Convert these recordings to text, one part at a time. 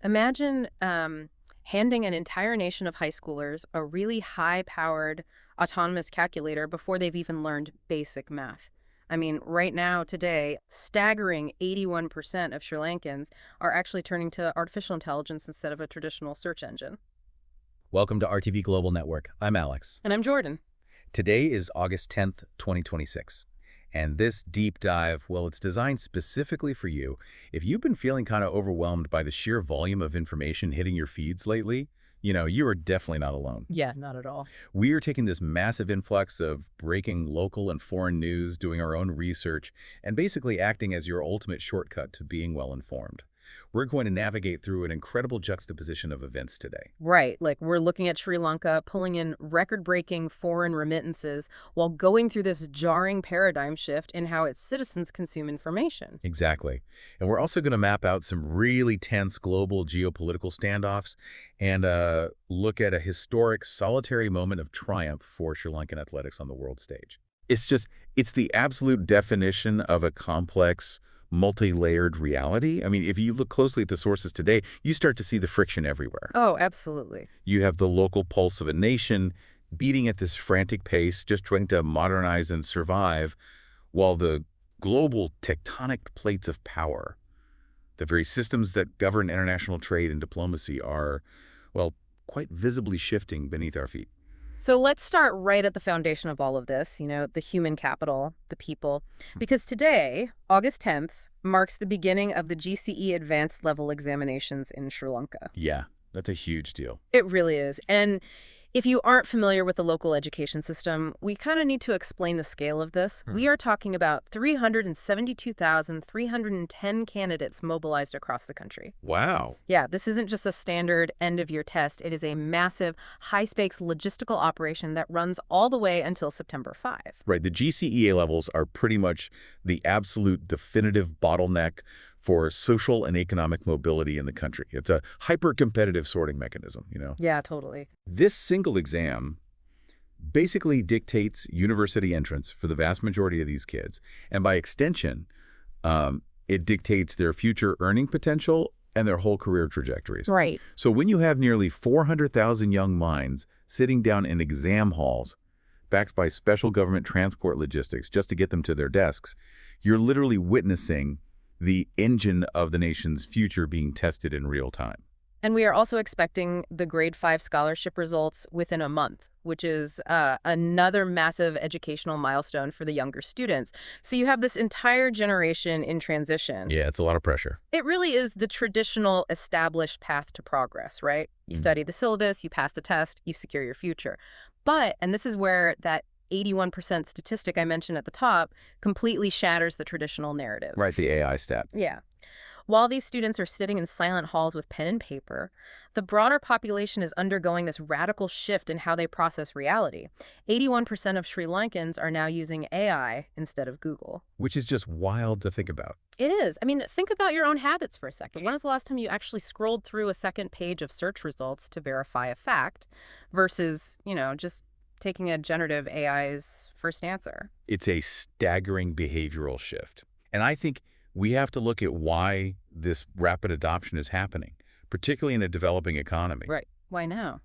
Imagine handing an entire nation of high schoolers a really high-powered autonomous calculator before they've even learned basic math. I mean, right now, today, staggering 81% of Sri Lankans are actually turning to artificial intelligence instead of a traditional search engine. Welcome to RTV Global Network. I'm Alex. And I'm Jordan. Today is August 10th, 2026. And this deep dive, well, it's designed specifically for you. If you've been feeling kind of overwhelmed by the sheer volume of information hitting your feeds lately, you are definitely not alone. Yeah, not at all. We are taking this massive influx of breaking local and foreign news, doing our own research, and basically acting as your ultimate shortcut to being well informed. We're going to navigate through an incredible juxtaposition of events today. Right. Like we're looking at Sri Lanka pulling in record-breaking foreign remittances while going through this jarring paradigm shift in how its citizens consume information. Exactly. And we're also going to map out some really tense global geopolitical standoffs and look at a historic solitary moment of triumph for Sri Lankan athletics on the world stage. It's the absolute definition of a complex, multi-layered reality. I mean, if you look closely at the sources today, you start to see the friction everywhere. Oh, absolutely. You have the local pulse of a nation beating at this frantic pace, just trying to modernize and survive, while the global tectonic plates of power, the very systems that govern international trade and diplomacy are, well, quite visibly shifting beneath our feet. So let's start right at the foundation of all of this, the human capital, the people. Because today, August 10th, marks the beginning of the GCE advanced level examinations in Sri Lanka. Yeah, that's a huge deal. It really is. And if you aren't familiar with the local education system, we kind of need to explain the scale of this. We are talking about 372,310 candidates mobilized across the country. Wow. Yeah, this isn't just a standard end-of-year test. It is a massive, high-stakes logistical operation that runs all the way until September 5. Right, the GCEA levels are pretty much the absolute definitive bottleneck for social and economic mobility in the country. It's a hyper-competitive sorting mechanism. Yeah, totally. This single exam basically dictates university entrance for the vast majority of these kids. And by extension, it dictates their future earning potential and their whole career trajectories. Right. So when you have nearly 400,000 young minds sitting down in exam halls, backed by special government transport logistics just to get them to their desks, you're literally witnessing the engine of the nation's future being tested in real time. And we are also expecting the grade 5 scholarship results within a month, which is another massive educational milestone for the younger students. So you have this entire generation in transition. Yeah, it's a lot of pressure. It really is the traditional established path to progress, right? You study the syllabus, you pass the test, you secure your future. But, and this is where that 81% statistic I mentioned at the top completely shatters the traditional narrative. Right, the AI stat. Yeah. While these students are sitting in silent halls with pen and paper, the broader population is undergoing this radical shift in how they process reality. 81% of Sri Lankans are now using AI instead of Google. Which is just wild to think about. It is. I mean, think about your own habits for a second. When was the last time you actually scrolled through a second page of search results to verify a fact versus, just taking a generative AI's first answer? It's a staggering behavioral shift. And I think we have to look at why this rapid adoption is happening, particularly in a developing economy. Right. Why now?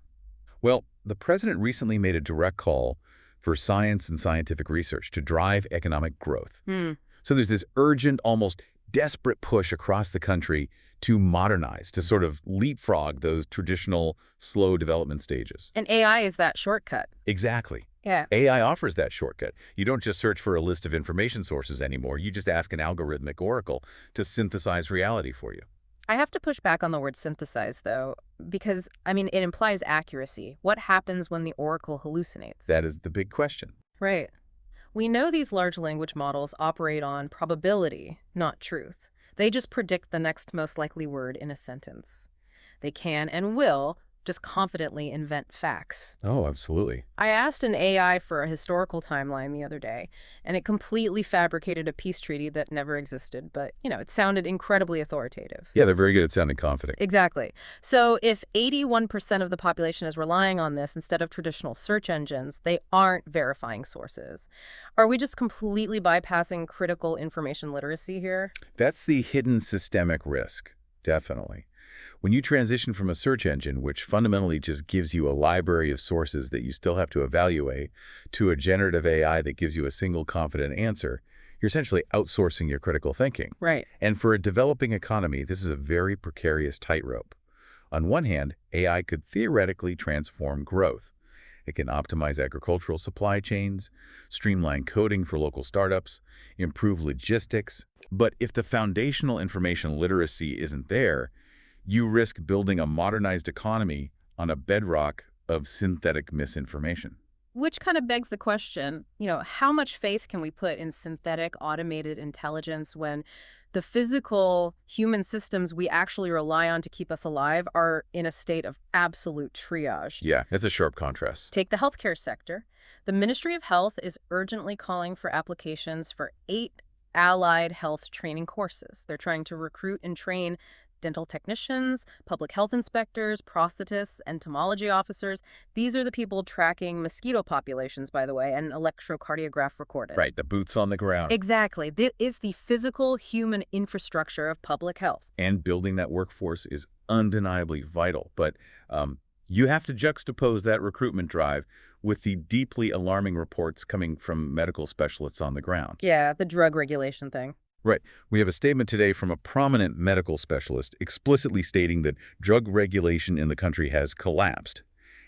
Well, the president recently made a direct call for science and scientific research to drive economic growth. So there's this urgent, almost desperate push across the country to modernize, to sort of leapfrog those traditional slow development stages. And AI is that shortcut. Exactly. Yeah. AI offers that shortcut. You don't just search for a list of information sources anymore. You just ask an algorithmic oracle to synthesize reality for you. I have to push back on the word synthesize, though, because, it implies accuracy. What happens when the oracle hallucinates? That is the big question. Right. We know these large language models operate on probability, not truth. They just predict the next most likely word in a sentence. They can and will just confidently invent facts. Oh, absolutely. I asked an AI for a historical timeline the other day, and it completely fabricated a peace treaty that never existed, but, it sounded incredibly authoritative. Yeah, they're very good at sounding confident. Exactly. So if 81% of the population is relying on this instead of traditional search engines, they aren't verifying sources. Are we just completely bypassing critical information literacy here? That's the hidden systemic risk, definitely. When you transition from a search engine, which fundamentally just gives you a library of sources that you still have to evaluate, to a generative AI that gives you a single confident answer, you're essentially outsourcing your critical thinking. Right. And for a developing economy, this is a very precarious tightrope. On one hand, AI could theoretically transform growth. It can optimize agricultural supply chains, streamline coding for local startups, improve logistics. But if the foundational information literacy isn't there, you risk building a modernized economy on a bedrock of synthetic misinformation. Which kind of begs the question, how much faith can we put in synthetic automated intelligence when the physical human systems we actually rely on to keep us alive are in a state of absolute triage? Yeah, it's a sharp contrast. Take the healthcare sector. The Ministry of Health is urgently calling for applications for 8 allied health training courses. They're trying to recruit and train dental technicians, public health inspectors, prosthetists, entomology officers. These are the people tracking mosquito populations, by the way, and electrocardiograph recorded. Right, the boots on the ground. Exactly. This is the physical human infrastructure of public health. And building that workforce is undeniably vital. But you have to juxtapose that recruitment drive with the deeply alarming reports coming from medical specialists on the ground. Yeah, the drug regulation thing. Right. We have a statement today from a prominent medical specialist explicitly stating that drug regulation in the country has collapsed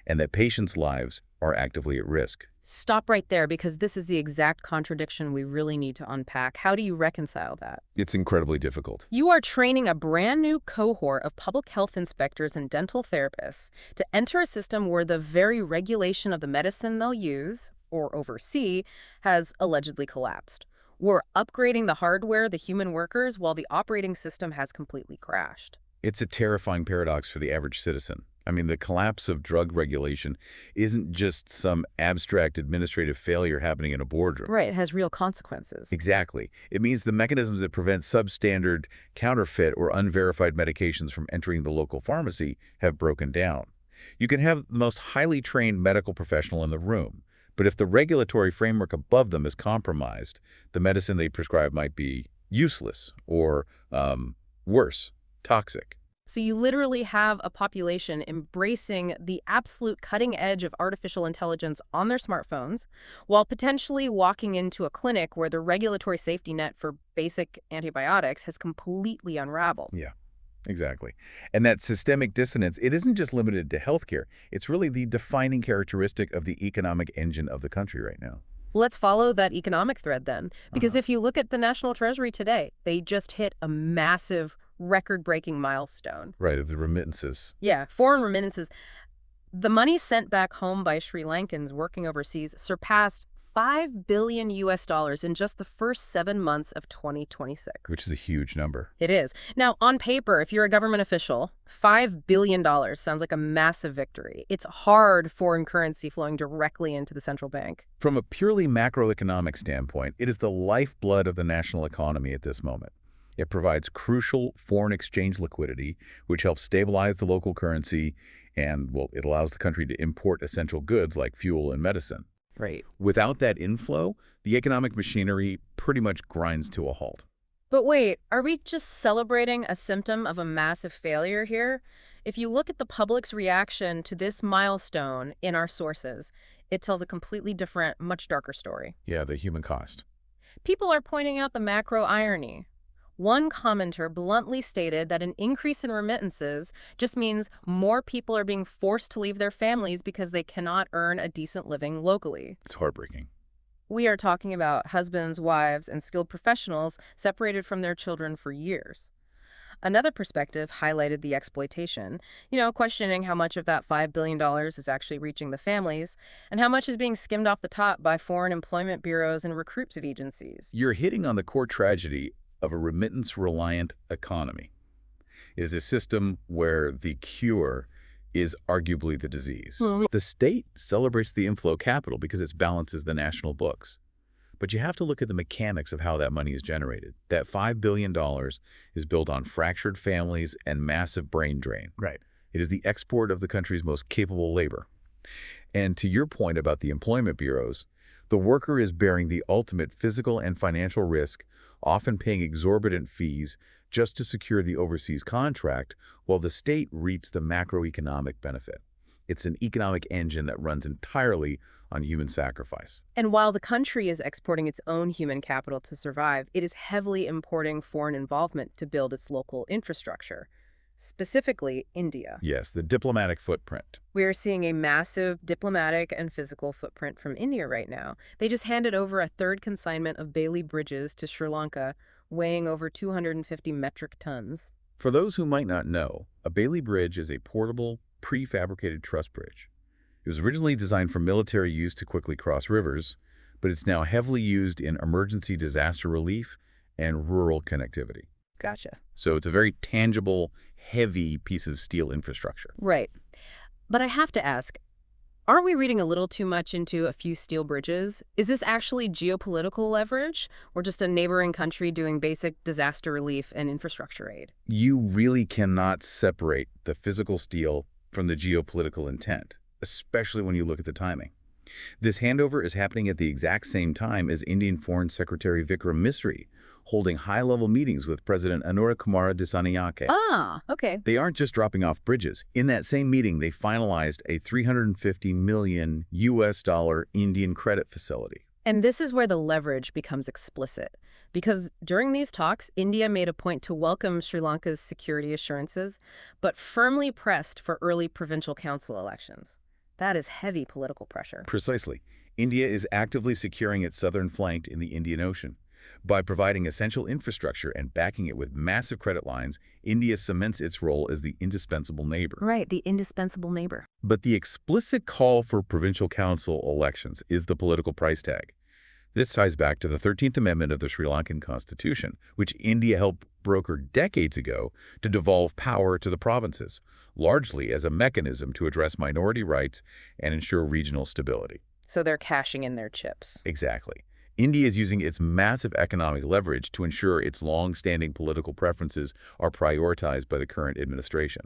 and that patients' lives are actively at risk. Stop right there, because this is the exact contradiction we really need to unpack. How do you reconcile that? It's incredibly difficult. You are training a brand new cohort of public health inspectors and dental therapists to enter a system where the very regulation of the medicine they'll use or oversee has allegedly collapsed. We're upgrading the hardware, the human workers, while the operating system has completely crashed. It's a terrifying paradox for the average citizen. I mean, the collapse of drug regulation isn't just some abstract administrative failure happening in a boardroom. Right, it has real consequences. Exactly. It means the mechanisms that prevent substandard, counterfeit, or unverified medications from entering the local pharmacy have broken down. You can have the most highly trained medical professional in the room, but if the regulatory framework above them is compromised, the medicine they prescribe might be useless or, worse, toxic. So you literally have a population embracing the absolute cutting edge of artificial intelligence on their smartphones, while potentially walking into a clinic where the regulatory safety net for basic antibiotics has completely unraveled. Yeah, exactly. And that systemic dissonance, it isn't just limited to healthcare. It's really the defining characteristic of the economic engine of the country right now. Let's follow that economic thread then, because if you look at the National Treasury today, they just hit a massive record-breaking milestone. Right, of the remittances. Yeah, foreign remittances. The money sent back home by Sri Lankans working overseas surpassed $5 billion in just the first 7 months of 2026. Which is a huge number. It is. Now, on paper, if you're a government official, $5 billion sounds like a massive victory. It's hard foreign currency flowing directly into the central bank. From a purely macroeconomic standpoint, it is the lifeblood of the national economy at this moment. It provides crucial foreign exchange liquidity, which helps stabilize the local currency, and, well, it allows the country to import essential goods like fuel and medicine. Right. Without that inflow, the economic machinery pretty much grinds to a halt. But wait, are we just celebrating a symptom of a massive failure here? If you look at the public's reaction to this milestone in our sources, it tells a completely different, much darker story. Yeah, the human cost. People are pointing out the macro irony. One commenter bluntly stated that an increase in remittances just means more people are being forced to leave their families because they cannot earn a decent living locally. It's heartbreaking. We are talking about husbands, wives, and skilled professionals separated from their children for years. Another perspective highlighted the exploitation, questioning how much of that $5 billion is actually reaching the families and how much is being skimmed off the top by foreign employment bureaus and recruits of agencies. You're hitting on the core tragedy of a remittance-reliant economy. It is a system where the cure is arguably the disease. The state celebrates the inflow capital because it balances the national books. But you have to look at the mechanics of how that money is generated. That $5 billion is built on fractured families and massive brain drain. Right. It is the export of the country's most capable labor. And to your point about the employment bureaus, the worker is bearing the ultimate physical and financial risk, often paying exorbitant fees just to secure the overseas contract, while the state reaps the macroeconomic benefit. It's an economic engine that runs entirely on human sacrifice. And while the country is exporting its own human capital to survive, it is heavily importing foreign involvement to build its local infrastructure, specifically India. Yes, the diplomatic footprint. We are seeing a massive diplomatic and physical footprint from India right now. They just handed over a third consignment of Bailey bridges to Sri Lanka, weighing over 250 metric tons. For those who might not know, a Bailey Bridge is a portable, prefabricated truss bridge. It was originally designed for military use to quickly cross rivers, but it's now heavily used in emergency disaster relief and rural connectivity. Gotcha. So it's a very tangible, heavy piece of steel infrastructure. Right. But I have to ask, aren't we reading a little too much into a few steel bridges? Is this actually geopolitical leverage or just a neighboring country doing basic disaster relief and infrastructure aid? You really cannot separate the physical steel from the geopolitical intent, especially when you look at the timing. This handover is happening at the exact same time as Indian Foreign Secretary Vikram Misri holding high-level meetings with President Anura Kumara Dissanayake. Ah, okay. They aren't just dropping off bridges. In that same meeting, they finalized a $350 million Indian credit facility. And this is where the leverage becomes explicit. Because during these talks, India made a point to welcome Sri Lanka's security assurances, but firmly pressed for early provincial council elections. That is heavy political pressure. Precisely. India is actively securing its southern flank in the Indian Ocean. By providing essential infrastructure and backing it with massive credit lines, India cements its role as the indispensable neighbor. Right, the indispensable neighbor. But the explicit call for provincial council elections is the political price tag. This ties back to the 13th Amendment of the Sri Lankan Constitution, which India helped broker decades ago to devolve power to the provinces, largely as a mechanism to address minority rights and ensure regional stability. So they're cashing in their chips. Exactly. India is using its massive economic leverage to ensure its long-standing political preferences are prioritized by the current administration.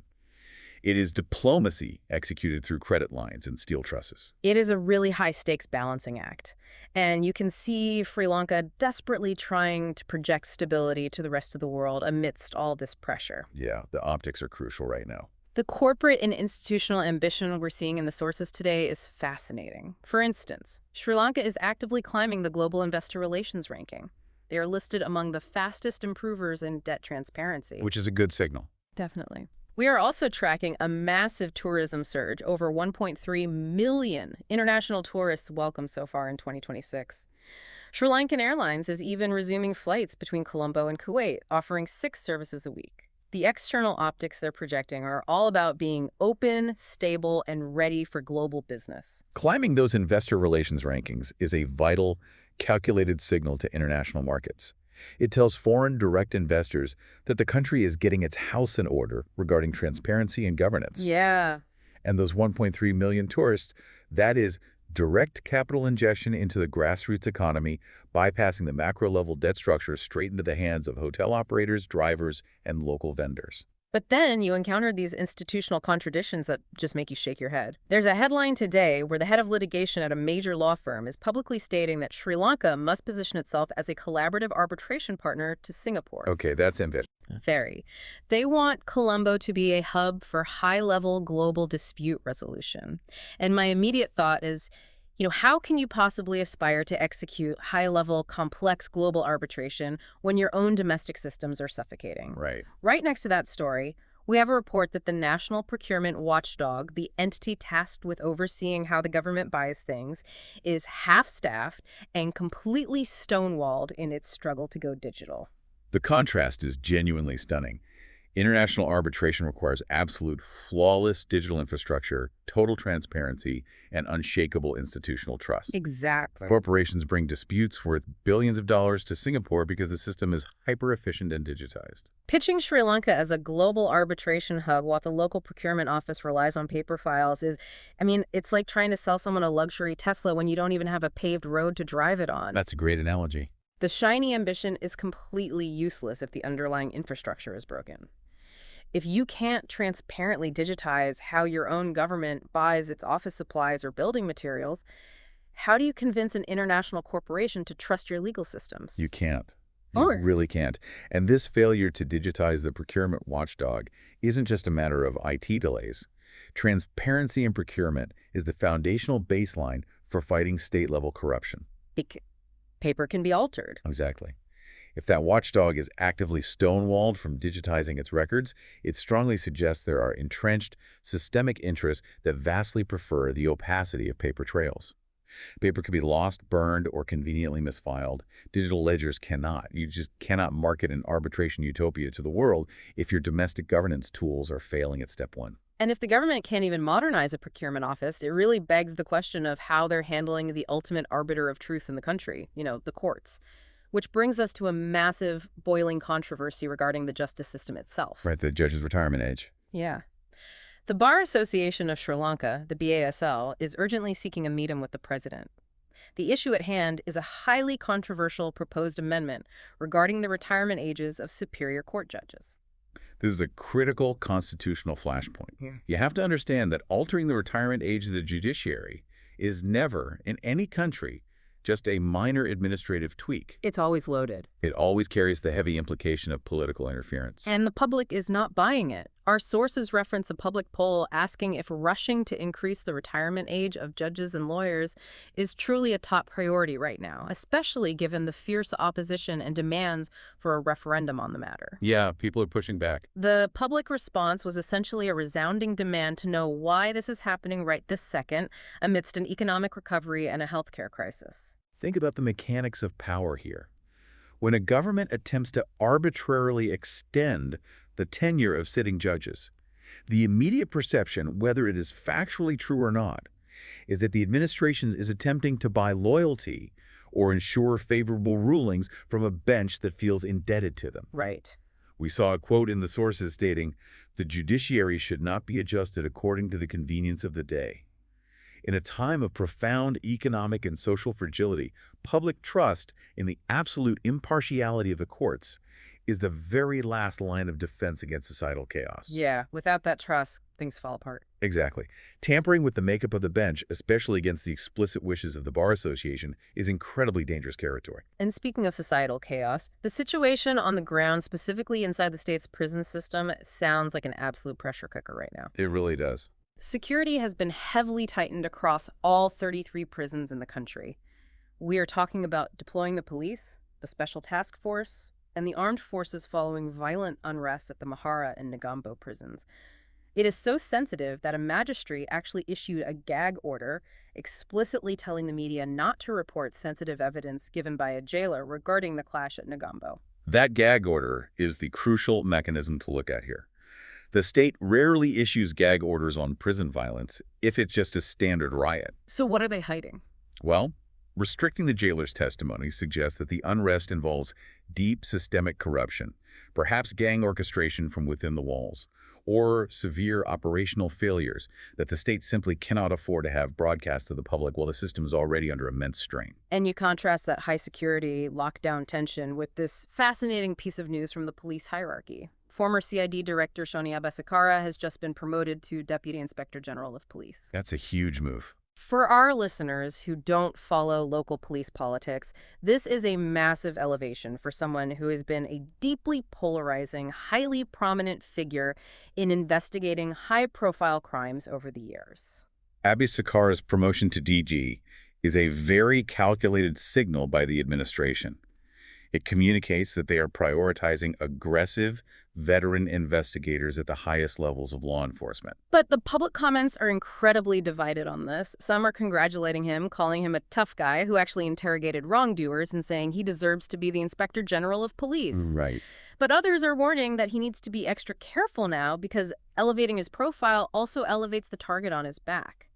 It is diplomacy executed through credit lines and steel trusses. It is a really high-stakes balancing act. And you can see Sri Lanka desperately trying to project stability to the rest of the world amidst all this pressure. Yeah, the optics are crucial right now. The corporate and institutional ambition we're seeing in the sources today is fascinating. For instance, Sri Lanka is actively climbing the global investor relations ranking. They are listed among the fastest improvers in debt transparency. Which is a good signal. Definitely. We are also tracking a massive tourism surge, over 1.3 million international tourists welcomed so far in 2026. Sri Lankan Airlines is even resuming flights between Colombo and Kuwait, offering 6 services a week. The external optics they're projecting are all about being open, stable, and ready for global business. Climbing those investor relations rankings is a vital, calculated signal to international markets. It tells foreign direct investors that the country is getting its house in order regarding transparency and governance. Yeah. And those 1.3 million tourists, that is direct capital ingestion into the grassroots economy, bypassing the macro-level debt structure straight into the hands of hotel operators, drivers, and local vendors. But then you encounter these institutional contradictions that just make you shake your head. There's a headline today where the head of litigation at a major law firm is publicly stating that Sri Lanka must position itself as a collaborative arbitration partner to Singapore. Okay, that's ambitious. Very. They want Colombo to be a hub for high-level global dispute resolution. And my immediate thought is, how can you possibly aspire to execute high-level, complex global arbitration when your own domestic systems are suffocating? Right. Right next to that story, we have a report that the National Procurement Watchdog, the entity tasked with overseeing how the government buys things, is half-staffed and completely stonewalled in its struggle to go digital. The contrast is genuinely stunning. International arbitration requires absolute, flawless digital infrastructure, total transparency, and unshakable institutional trust. Exactly. Corporations bring disputes worth billions of dollars to Singapore because the system is hyper-efficient and digitized. Pitching Sri Lanka as a global arbitration hub while the local procurement office relies on paper files is, it's like trying to sell someone a luxury Tesla when you don't even have a paved road to drive it on. That's a great analogy. The shiny ambition is completely useless if the underlying infrastructure is broken. If you can't transparently digitize how your own government buys its office supplies or building materials, how do you convince an international corporation to trust your legal systems? You can't. It Or really can't. And this failure to digitize the procurement watchdog isn't just a matter of IT delays. Transparency in procurement is the foundational baseline for fighting state-level corruption. bec- paper can be altered. Exactly. If that watchdog is actively stonewalled from digitizing its records, it strongly suggests there are entrenched, systemic interests that vastly prefer the opacity of paper trails. Paper can be lost, burned, or conveniently misfiled. Digital ledgers cannot. You just cannot market an arbitration utopia to the world if your domestic governance tools are failing at step one. And if the government can't even modernize a procurement office, it really begs the question of how they're handling the ultimate arbiter of truth in the country, the courts. Which brings us to a massive, boiling controversy regarding the justice system itself. Right, the judge's retirement age. Yeah. The Bar Association of Sri Lanka, the BASL, is urgently seeking a meeting with the president. The issue at hand is a highly controversial proposed amendment regarding the retirement ages of superior court judges. This is a critical constitutional flashpoint. Yeah. You have to understand that altering the retirement age of the judiciary is never, in any country, just a minor administrative tweak. It's always loaded. It always carries the heavy implication of political interference. And the public is not buying it. Our sources reference a public poll asking if rushing to increase the retirement age of judges and lawyers is truly a top priority right now, especially given the fierce opposition and demands for a referendum on the matter. Yeah, people are pushing back. The public response was essentially a resounding demand to know why this is happening right this second amidst an economic recovery and a healthcare crisis. Think about the mechanics of power here. When a government attempts to arbitrarily extend the tenure of sitting judges, the immediate perception, whether it is factually true or not, is that the administration is attempting to buy loyalty or ensure favorable rulings from a bench that feels indebted to them. Right. We saw a quote in the sources stating, "The judiciary should not be adjusted according to the convenience of the day." In a time of profound economic and social fragility, public trust in the absolute impartiality of the courts is the very last line of defense against societal chaos. Yeah, without that trust, things fall apart. Exactly. Tampering with the makeup of the bench, especially against the explicit wishes of the Bar Association, is incredibly dangerous territory. And speaking of societal chaos, the situation on the ground, specifically inside the state's prison system, sounds like an absolute pressure cooker right now. It really does. Security has been heavily tightened across all 33 prisons in the country. We are talking about deploying the police, the special task force, and the armed forces following violent unrest at the Mahara and Negombo prisons. It is so sensitive that a magistrate actually issued a gag order explicitly telling the media not to report sensitive evidence given by a jailer regarding the clash at Negombo. That gag order is the crucial mechanism to look at here. The state rarely issues gag orders on prison violence if it's just a standard riot. So what are they hiding? Well, restricting the jailer's testimony suggests that the unrest involves deep systemic corruption, perhaps gang orchestration from within the walls, or severe operational failures that the state simply cannot afford to have broadcast to the public while the system is already under immense strain. And you contrast that high security, lockdown tension with this fascinating piece of news from the police hierarchy. Former CID Director Sonia Basikara has just been promoted to Deputy Inspector General of Police. That's a huge move. For our listeners who don't follow local police politics, this is a massive elevation for someone who has been a deeply polarizing, highly prominent figure in investigating high-profile crimes over the years. Abhi Sakara's promotion to DG is a very calculated signal by the administration. It communicates that they are prioritizing aggressive, veteran investigators at the highest levels of law enforcement. But the public comments are incredibly divided on this. Some are congratulating him, calling him a tough guy who actually interrogated wrongdoers and saying he deserves to be the Inspector General of Police. Right. But others are warning that he needs to be extra careful now because elevating his profile also elevates the target on his back.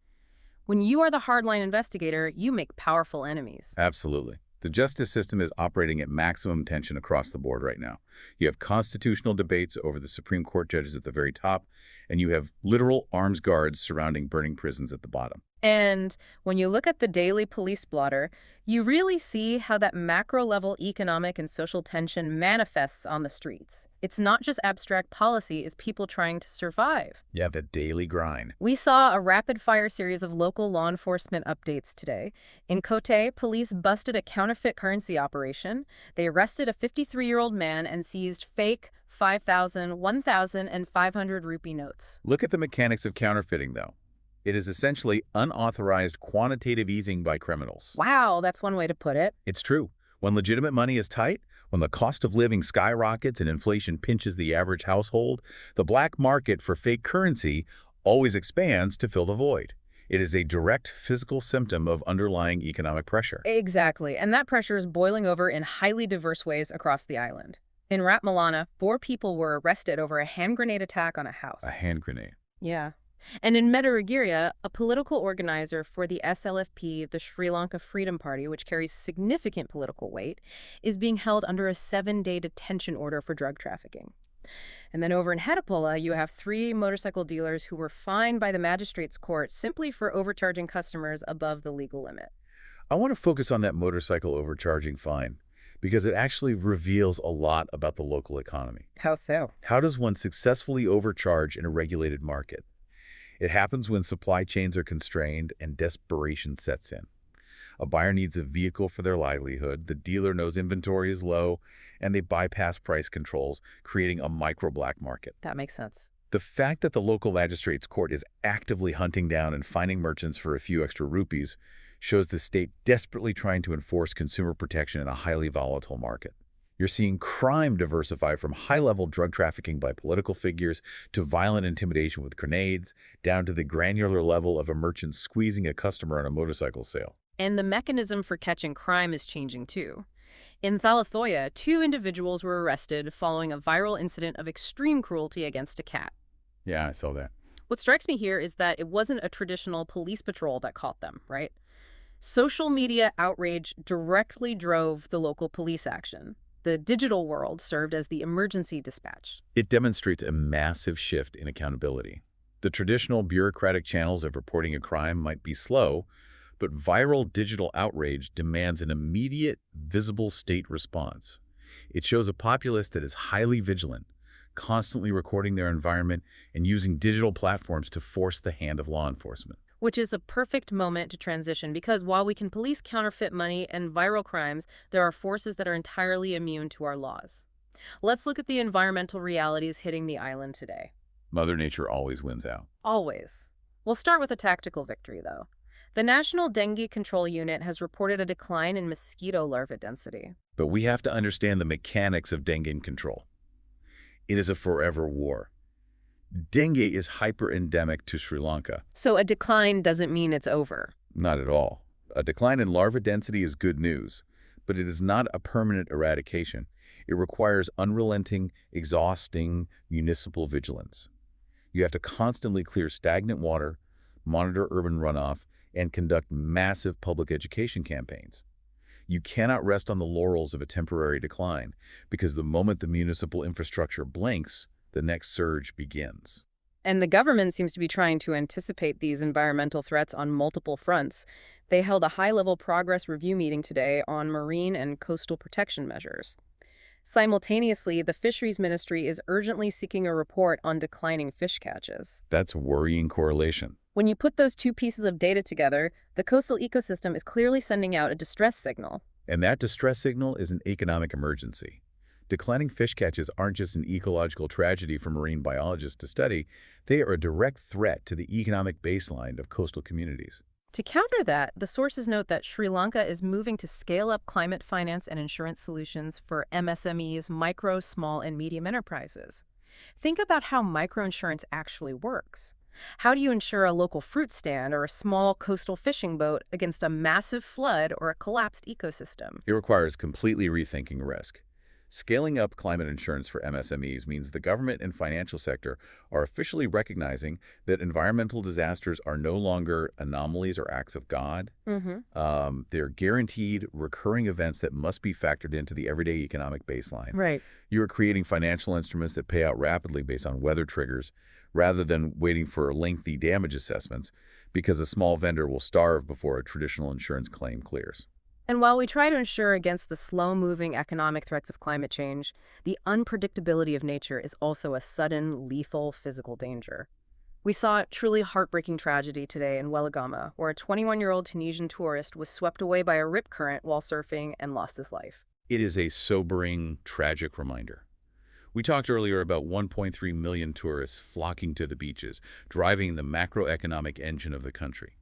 When you are the hardline investigator, you make powerful enemies. Absolutely. The justice system is operating at maximum tension across the board right now. You have constitutional debates over the Supreme Court judges at the very top, and you have literal arms guards surrounding burning prisons at the bottom. And when you look at the daily police blotter, you really see how that macro level economic and social tension manifests on the streets. It's not just abstract policy, it's people trying to survive. Yeah, the daily grind. We saw a rapid fire series of local law enforcement updates today. In Kotte, police busted a counterfeit currency operation. They arrested a 53-year-old man and seized fake 5,000, 1,000, and 500 rupee notes. Look at the mechanics of counterfeiting, though. It is essentially unauthorized quantitative easing by criminals. Wow, that's one way to put it. It's true. When legitimate money is tight, when the cost of living skyrockets and inflation pinches the average household, the black market for fake currency always expands to fill the void. It is a direct physical symptom of underlying economic pressure. Exactly, and that pressure is boiling over in highly diverse ways across the island. In Ratmalana, 4 people were arrested over a hand grenade attack on a house. A hand grenade. Yeah. And in Metaragiria, a political organizer for the SLFP, the Sri Lanka Freedom Party, which carries significant political weight, is being held under a 7-day detention order for drug trafficking. And then over in Hetapola, you have 3 motorcycle dealers who were fined by the magistrate's court simply for overcharging customers above the legal limit. I want to focus on that motorcycle overcharging fine because it actually reveals a lot about the local economy. How so? How does one successfully overcharge in a regulated market? It happens when supply chains are constrained and desperation sets in. A buyer needs a vehicle for their livelihood, the dealer knows inventory is low, and they bypass price controls, creating a micro-black market. That makes sense. The fact that the local magistrate's court is actively hunting down and fining merchants for a few extra rupees shows the state desperately trying to enforce consumer protection in a highly volatile market. You're seeing crime diversify from high-level drug trafficking by political figures to violent intimidation with grenades, down to the granular level of a merchant squeezing a customer on a motorcycle sale. And the mechanism for catching crime is changing too. In Thalathoya, 2 individuals were arrested following a viral incident of extreme cruelty against a cat. Yeah, I saw that. What strikes me here is that it wasn't a traditional police patrol that caught them, right? Social media outrage directly drove the local police action. The digital world served as the emergency dispatch. It demonstrates a massive shift in accountability. The traditional bureaucratic channels of reporting a crime might be slow, but viral digital outrage demands an immediate, visible state response. It shows a populace that is highly vigilant, constantly recording their environment and using digital platforms to force the hand of law enforcement. Which is a perfect moment to transition because while we can police counterfeit money and viral crimes, there are forces that are entirely immune to our laws. Let's look at the environmental realities hitting the island today. Mother Nature always wins out. Always. We'll start with a tactical victory, though. The National Dengue Control Unit has reported a decline in mosquito larvae density. But we have to understand the mechanics of dengue control. It is a forever war. Dengue is hyper-endemic to Sri Lanka. So a decline doesn't mean it's over. Not at all. A decline in larva density is good news, but it is not a permanent eradication. It requires unrelenting, exhausting municipal vigilance. You have to constantly clear stagnant water, monitor urban runoff, and conduct massive public education campaigns. You cannot rest on the laurels of a temporary decline, because the moment the municipal infrastructure blinks, the next surge begins. And the government seems to be trying to anticipate these environmental threats on multiple fronts. They held a high-level progress review meeting today on marine and coastal protection measures. Simultaneously, the Fisheries Ministry is urgently seeking a report on declining fish catches. That's a worrying correlation. When you put those 2 pieces of data together, the coastal ecosystem is clearly sending out a distress signal. And that distress signal is an economic emergency. Declining fish catches aren't just an ecological tragedy for marine biologists to study, they are a direct threat to the economic baseline of coastal communities. To counter that, the sources note that Sri Lanka is moving to scale up climate finance and insurance solutions for MSMEs, micro, small, and medium enterprises. Think about how microinsurance actually works. How do you insure a local fruit stand or a small coastal fishing boat against a massive flood or a collapsed ecosystem? It requires completely rethinking risk. Scaling up climate insurance for MSMEs means the government and financial sector are officially recognizing that environmental disasters are no longer anomalies or acts of God. Mm-hmm. They're guaranteed recurring events that must be factored into the everyday economic baseline. Right. You are creating financial instruments that pay out rapidly based on weather triggers rather than waiting for lengthy damage assessments because a small vendor will starve before a traditional insurance claim clears. And while we try to ensure against the slow-moving economic threats of climate change, the unpredictability of nature is also a sudden, lethal physical danger. We saw a truly heartbreaking tragedy today in Weligama, where a 21-year-old Tunisian tourist was swept away by a rip current while surfing and lost his life. It is a sobering, tragic reminder. We talked earlier about 1.3 million tourists flocking to the beaches, driving the macroeconomic engine of the country.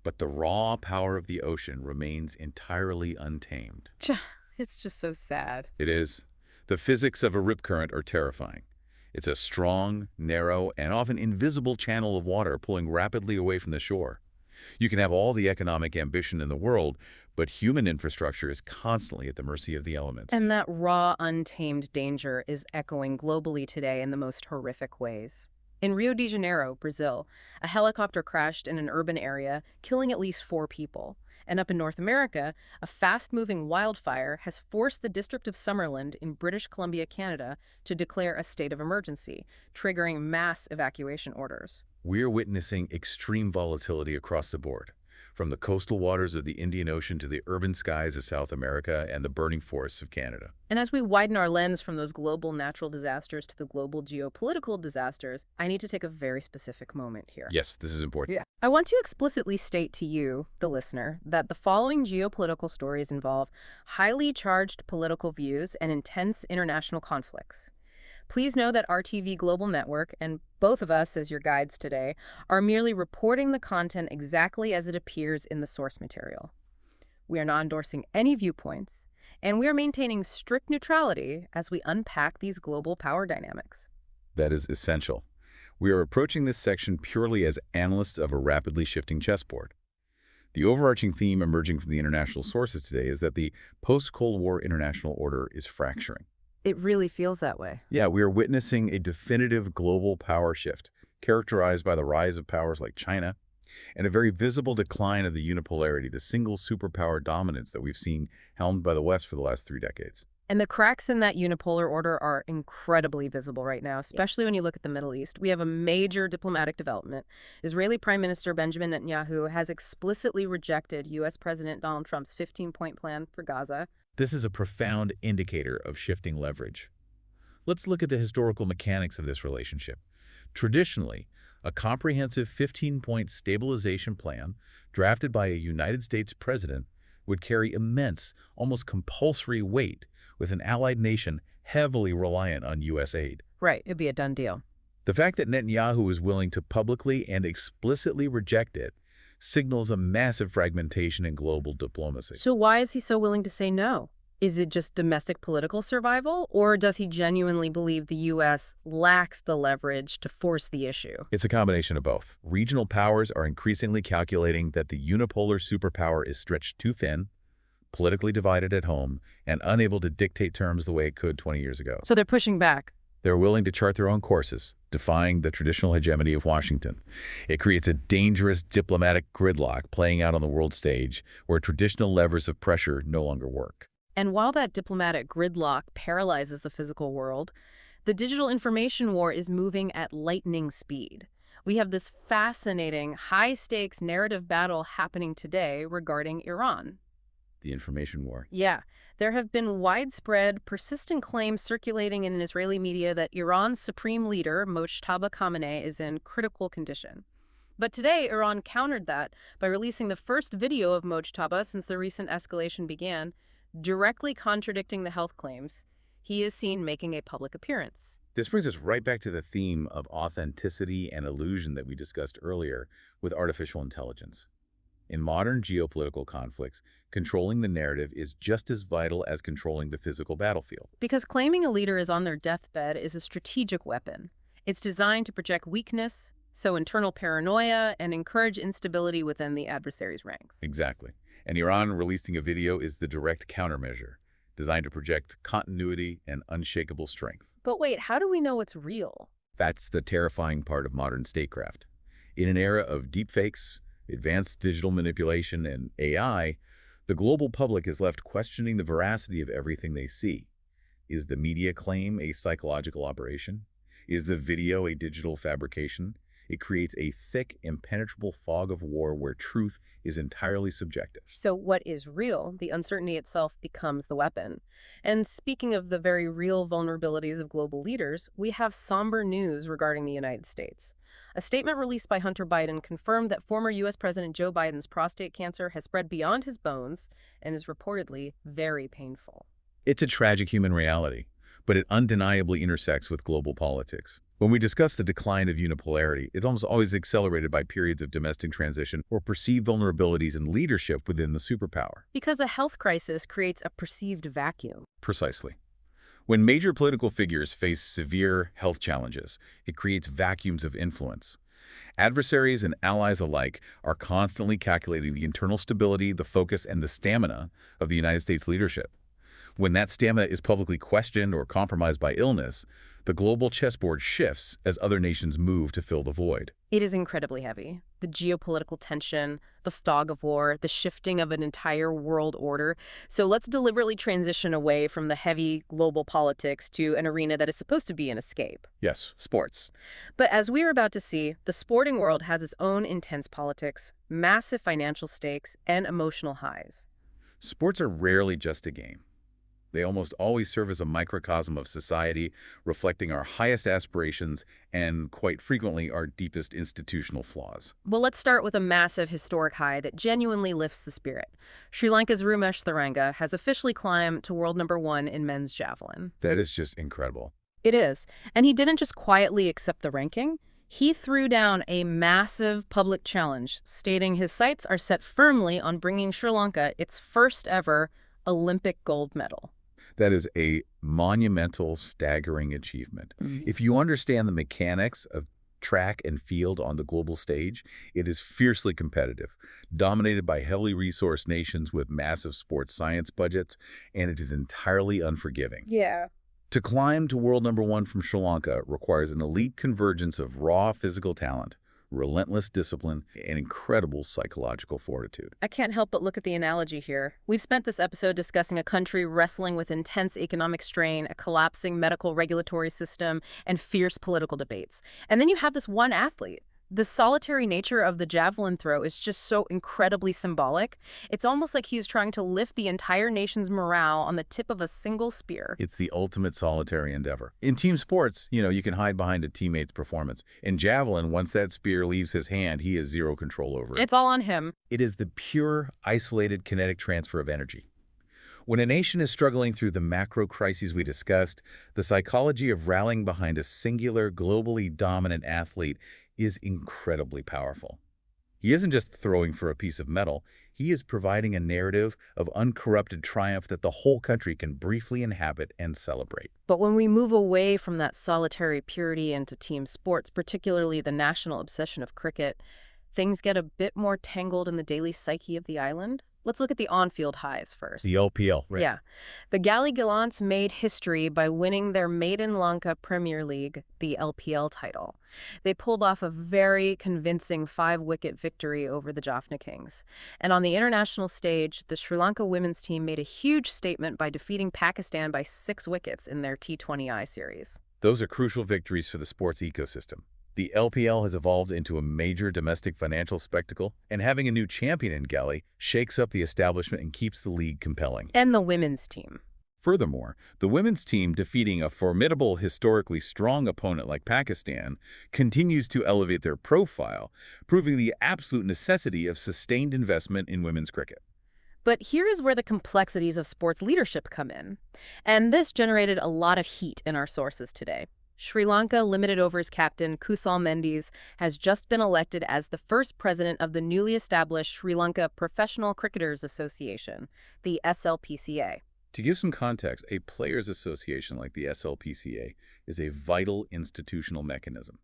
But the raw power of the ocean remains entirely untamed. It's just so sad. It is. The physics of a rip current are terrifying. It's a strong, narrow, and often invisible channel of water pulling rapidly away from the shore. You can have all the economic ambition in the world, but human infrastructure is constantly at the mercy of the elements. And that raw, untamed danger is echoing globally today in the most horrific ways. In Rio de Janeiro, Brazil, a helicopter crashed in an urban area, killing at least 4 people. And up in North America, a fast-moving wildfire has forced the District of Summerland in British Columbia, Canada, to declare a state of emergency, triggering mass evacuation orders. We're witnessing extreme volatility across the board, from the coastal waters of the Indian Ocean to the urban skies of South America and the burning forests of Canada. And as we widen our lens from those global natural disasters to the global geopolitical disasters, I need to take a very specific moment here. Yes, this is important. Yeah. I want to explicitly state to you, the listener, that the following geopolitical stories involve highly charged political views and intense international conflicts. Please know that RTV Global Network, and both of us as your guides today, are merely reporting the content exactly as it appears in the source material. We are not endorsing any viewpoints, and we are maintaining strict neutrality as we unpack these global power dynamics. That is essential. We are approaching this section purely as analysts of a rapidly shifting chessboard. The overarching theme emerging from the international sources today is that the post-Cold War international order is fracturing. It really feels that way. Yeah, we are witnessing a definitive global power shift, characterized by the rise of powers like China and a very visible decline of the unipolarity, the single superpower dominance that we've seen helmed by the West for the last 3 decades. And the cracks in that unipolar order are incredibly visible right now, especially when you look at the Middle East. We have a major diplomatic development. Israeli Prime Minister Benjamin Netanyahu has explicitly rejected U.S. President Donald Trump's 15-point plan for Gaza. This is a profound indicator of shifting leverage. Let's look at the historical mechanics of this relationship. Traditionally, a comprehensive 15-point stabilization plan drafted by a United States president would carry immense, almost compulsory weight with an allied nation heavily reliant on U.S. aid. Right, it'd be a done deal. The fact that Netanyahu is willing to publicly and explicitly reject it signals a massive fragmentation in global diplomacy. So why is he so willing to say no? Is it just domestic political survival, or does he genuinely believe the U.S. lacks the leverage to force the issue? It's a combination of both. Regional powers are increasingly calculating that the unipolar superpower is stretched too thin, politically divided at home, and unable to dictate terms the way it could 20 years ago. So they're pushing back. They're willing to chart their own courses, defying the traditional hegemony of Washington. It creates a dangerous diplomatic gridlock playing out on the world stage where traditional levers of pressure no longer work. And while that diplomatic gridlock paralyzes the physical world, the digital information war is moving at lightning speed. We have this fascinating, high-stakes narrative battle happening today regarding Iran. The information war. Yeah, there have been widespread, persistent claims circulating in Israeli media that Iran's supreme leader, Mojtaba Khamenei, is in critical condition. But today, Iran countered that by releasing the first video of Mojtaba since the recent escalation began, directly contradicting the health claims. He is seen making a public appearance. This brings us right back to the theme of authenticity and illusion that we discussed earlier with artificial intelligence. In modern geopolitical conflicts, controlling the narrative is just as vital as controlling the physical battlefield. Because claiming a leader is on their deathbed is a strategic weapon. It's designed to project weakness, sow internal paranoia, and encourage instability within the adversary's ranks. Exactly. And Iran releasing a video is the direct countermeasure. designed to project continuity and unshakable strength. But wait, how do we know it's real? That's the terrifying part of modern statecraft. In an era of deepfakes, advanced digital manipulation, and AI, the global public is left questioning the veracity of everything they see. Is the media claim a psychological operation? Is the video a digital fabrication? It creates a thick, impenetrable fog of war where truth is entirely subjective. So what is real, the uncertainty itself becomes the weapon. And speaking of the very real vulnerabilities of global leaders, we have somber news regarding the United States. A statement released by Hunter Biden confirmed that former U.S. President Joe Biden's prostate cancer has spread beyond his bones and is reportedly very painful. It's a tragic human reality, but it undeniably intersects with global politics. When we discuss the decline of unipolarity, it's almost always accelerated by periods of domestic transition or perceived vulnerabilities in leadership within the superpower. Because a health crisis creates a perceived vacuum. Precisely. When major political figures face severe health challenges, it creates vacuums of influence. Adversaries and allies alike are constantly calculating the internal stability, the focus, and the stamina of the United States leadership. When that stamina is publicly questioned or compromised by illness, the global chessboard shifts as other nations move to fill the void. It is incredibly heavy. The geopolitical tension, the fog of war, the shifting of an entire world order. So let's deliberately transition away from the heavy global politics to an arena that is supposed to be an escape. Yes, sports. But as we are about to see, the sporting world has its own intense politics, massive financial stakes, and emotional highs. Sports are rarely just a game. They almost always serve as a microcosm of society, reflecting our highest aspirations and, quite frequently, our deepest institutional flaws. Well, let's start with a massive historic high that genuinely lifts the spirit. Sri Lanka's Rumesh Tharanga has officially climbed to world #1 in men's javelin. That is just incredible. It is. And he didn't just quietly accept the ranking. He threw down a massive public challenge, stating his sights are set firmly on bringing Sri Lanka its first ever Olympic gold medal. That is a monumental, staggering achievement. If you understand the mechanics of track and field on the global stage, it is fiercely competitive, dominated by heavily resourced nations with massive sports science budgets, and it is entirely unforgiving. Yeah. To climb to world #1 from Sri Lanka requires an elite convergence of raw physical talent, relentless discipline, and incredible psychological fortitude. I can't help but look at the analogy here. We've spent this episode discussing a country wrestling with intense economic strain, a collapsing medical regulatory system, and fierce political debates. And then you have this one athlete. The solitary nature of the javelin throw is just so incredibly symbolic. It's almost like he's trying to lift the entire nation's morale on the tip of a single spear. It's the ultimate solitary endeavor. In team sports, you can hide behind a teammate's performance. In javelin, once that spear leaves his hand, he has zero control over it. It's all on him. It is the pure, isolated kinetic transfer of energy. When a nation is struggling through the macro crises we discussed, the psychology of rallying behind a singular, globally dominant athlete is incredibly powerful. He isn't just throwing for a piece of metal, he is providing a narrative of uncorrupted triumph that the whole country can briefly inhabit and celebrate. But when we move away from that solitary purity into team sports, particularly the national obsession of cricket, things get a bit more tangled in the daily psyche of the island. Let's look at the on-field highs first. The LPL, right? Yeah. The Galley Gallants made history by winning their maiden Lanka Premier League, the LPL title. They pulled off a very convincing 5-wicket victory over the Jaffna Kings. And on the international stage, the Sri Lanka women's team made a huge statement by defeating Pakistan by 6 wickets in their T20I series. Those are crucial victories for the sports ecosystem. The LPL has evolved into a major domestic financial spectacle, and having a new champion in Galley shakes up the establishment and keeps the league compelling. And the women's team. Furthermore, the women's team defeating a formidable, historically strong opponent like Pakistan continues to elevate their profile, proving the absolute necessity of sustained investment in women's cricket. But here is where the complexities of sports leadership come in. And this generated a lot of heat in our sources today. Sri Lanka limited overs captain Kusal Mendis has just been elected as the first president of the newly established Sri Lanka Professional Cricketers Association, the SLPCA. To give some context, a players' association like the SLPCA is a vital institutional mechanism.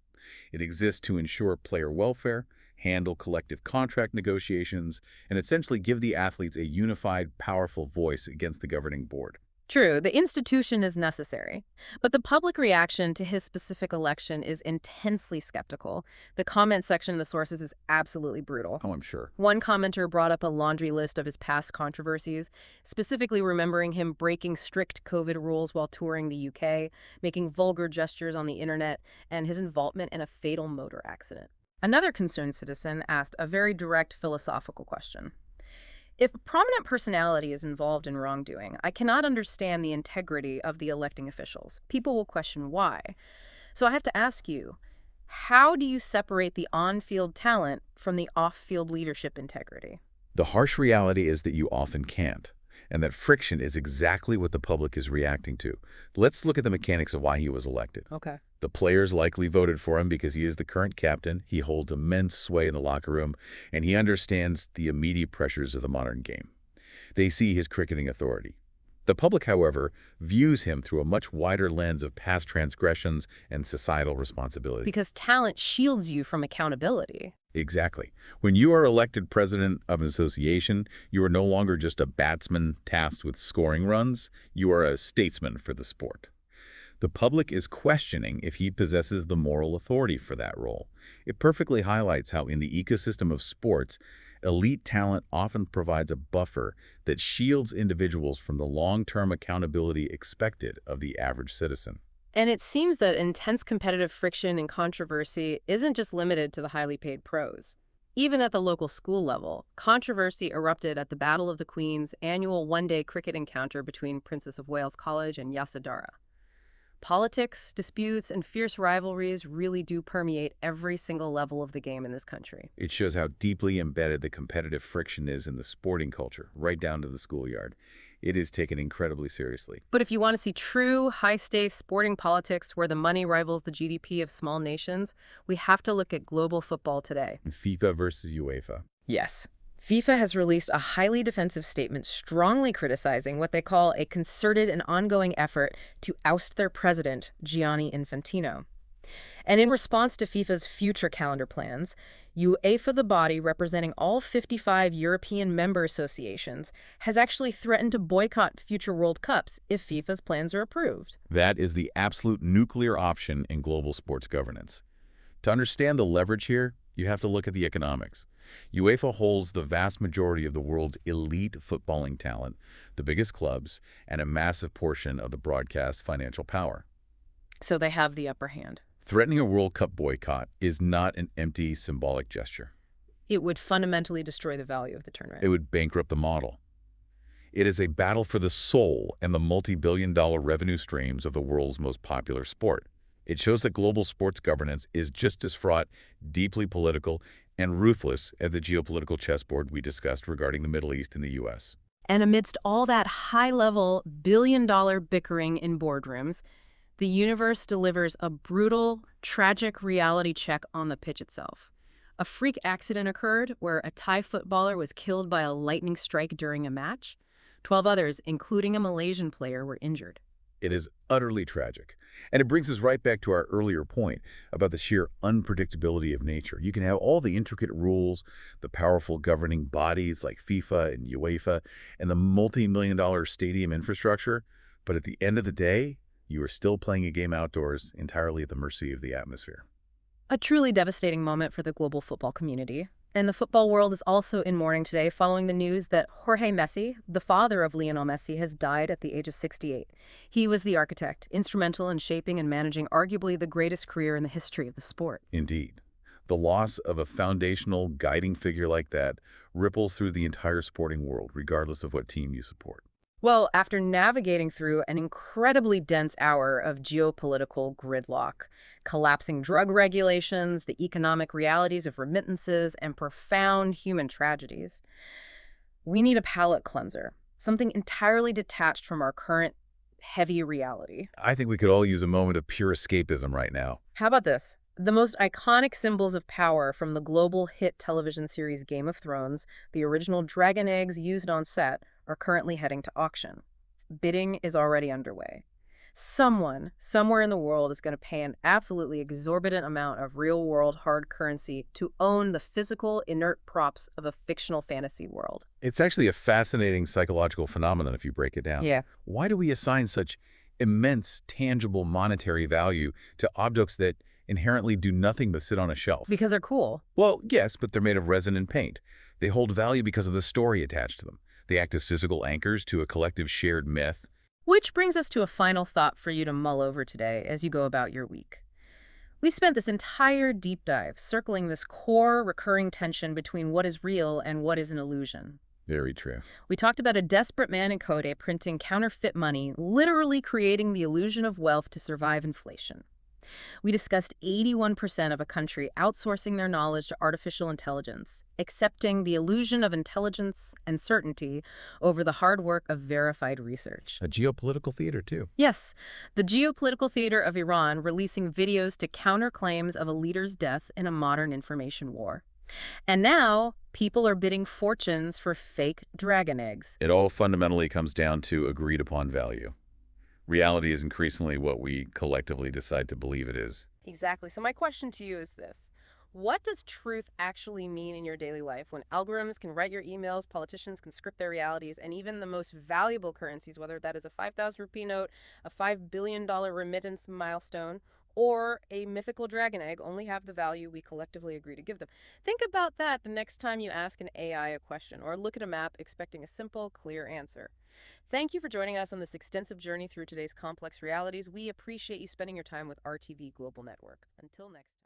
It exists to ensure player welfare, handle collective contract negotiations, and essentially give the athletes a unified, powerful voice against the governing board. True, the institution is necessary, but the public reaction to his specific election is intensely skeptical. The comment section in the sources is absolutely brutal. Oh, I'm sure. One commenter brought up a laundry list of his past controversies, specifically remembering him breaking strict COVID rules while touring the UK, making vulgar gestures on the internet, and his involvement in a fatal motor accident. Another concerned citizen asked a very direct philosophical question. If a prominent personality is involved in wrongdoing, I cannot understand the integrity of the electing officials. People will question why. So I have to ask you, how do you separate the on-field talent from the off-field leadership integrity? The harsh reality is that you often can't, and that friction is exactly what the public is reacting to. Let's look at the mechanics of why he was elected. Okay. The players likely voted for him because he is the current captain, he holds immense sway in the locker room, and he understands the immediate pressures of the modern game. They see his cricketing authority. The public, however, views him through a much wider lens of past transgressions and societal responsibility. Because talent shields you from accountability. Exactly. When you are elected president of an association, you are no longer just a batsman tasked with scoring runs, you are a statesman for the sport. The public is questioning if he possesses the moral authority for that role. It perfectly highlights how in the ecosystem of sports, elite talent often provides a buffer that shields individuals from the long-term accountability expected of the average citizen. And it seems that intense competitive friction and controversy isn't just limited to the highly paid pros. Even at the local school level, controversy erupted at the Battle of the Queen's annual one-day cricket encounter between Princess of Wales College and Yasadara. Politics, disputes, and fierce rivalries really do permeate every single level of the game in this country. It shows how deeply embedded the competitive friction is in the sporting culture, right down to the schoolyard. It is taken incredibly seriously. But if you want to see true, high-stakes sporting politics where the money rivals the GDP of small nations, we have to look at global football today. FIFA versus UEFA. Yes. FIFA has released a highly defensive statement strongly criticizing what they call a concerted and ongoing effort to oust their president, Gianni Infantino. And in response to FIFA's future calendar plans, UEFA, the body representing all 55 European member associations, has actually threatened to boycott future World Cups if FIFA's plans are approved. That is the absolute nuclear option in global sports governance. To understand the leverage here, you have to look at the economics. UEFA holds the vast majority of the world's elite footballing talent, the biggest clubs, and a massive portion of the broadcast financial power. So they have the upper hand. Threatening a World Cup boycott is not an empty symbolic gesture. It would fundamentally destroy the value of the tournament. It would bankrupt the model. It is a battle for the soul and the multi-billion-dollar revenue streams of the world's most popular sport. It shows that global sports governance is just as fraught, deeply political, and ruthless as the geopolitical chessboard we discussed regarding the Middle East and the U.S. And amidst all that high-level, billion-dollar bickering in boardrooms, the universe delivers a brutal, tragic reality check on the pitch itself. A freak accident occurred where a Thai footballer was killed by a lightning strike during a match. 12 others, including a Malaysian player, were injured. It is utterly tragic. And it brings us right back to our earlier point about the sheer unpredictability of nature. You can have all the intricate rules, the powerful governing bodies like FIFA and UEFA, and the multi-million-dollar stadium infrastructure, but at the end of the day, you are still playing a game outdoors entirely at the mercy of the atmosphere. A truly devastating moment for the global football community. And the football world is also in mourning today following the news that Jorge Messi, the father of Lionel Messi, has died at the age of 68. He was the architect, instrumental in shaping and managing arguably the greatest career in the history of the sport. Indeed. The loss of a foundational guiding figure like that ripples through the entire sporting world, regardless of what team you support. Well, after navigating through an incredibly dense hour of geopolitical gridlock, collapsing drug regulations, the economic realities of remittances, and profound human tragedies, we need a palate cleanser, something entirely detached from our current heavy reality. I think we could all use a moment of pure escapism right now. How about this? The most iconic symbols of power from the global hit television series Game of Thrones, the original dragon eggs used on set, are currently heading to auction. Bidding is already underway. Someone, somewhere in the world, is going to pay an absolutely exorbitant amount of real-world hard currency to own the physical, inert props of a fictional fantasy world. It's actually a fascinating psychological phenomenon if you break it down. Yeah. Why do we assign such immense, tangible monetary value to objects that inherently do nothing but sit on a shelf? Because they're cool. Well, yes, but they're made of resin and paint. They hold value because of the story attached to them. They act as physical anchors to a collective shared myth. Which brings us to a final thought for you to mull over today as you go about your week. We spent this entire deep dive circling this core recurring tension between what is real and what is an illusion. Very true. We talked about a desperate man in Kode printing counterfeit money, literally creating the illusion of wealth to survive inflation. We discussed 81% of a country outsourcing their knowledge to artificial intelligence, accepting the illusion of intelligence and certainty over the hard work of verified research. A geopolitical theater, too. Yes, the geopolitical theater of Iran releasing videos to counter claims of a leader's death in a modern information war. And now, people are bidding fortunes for fake dragon eggs. It all fundamentally comes down to agreed upon value. Reality is increasingly what we collectively decide to believe it is. Exactly. So my question to you is this. What does truth actually mean in your daily life when algorithms can write your emails, politicians can script their realities, and even the most valuable currencies, whether that is a 5,000 rupee note, a $5 billion remittance milestone, or a mythical dragon egg, only have the value we collectively agree to give them? Think about that the next time you ask an AI a question or look at a map expecting a simple, clear answer. Thank you for joining us on this extensive journey through today's complex realities. We appreciate you spending your time with RTV Global Network. Until next time.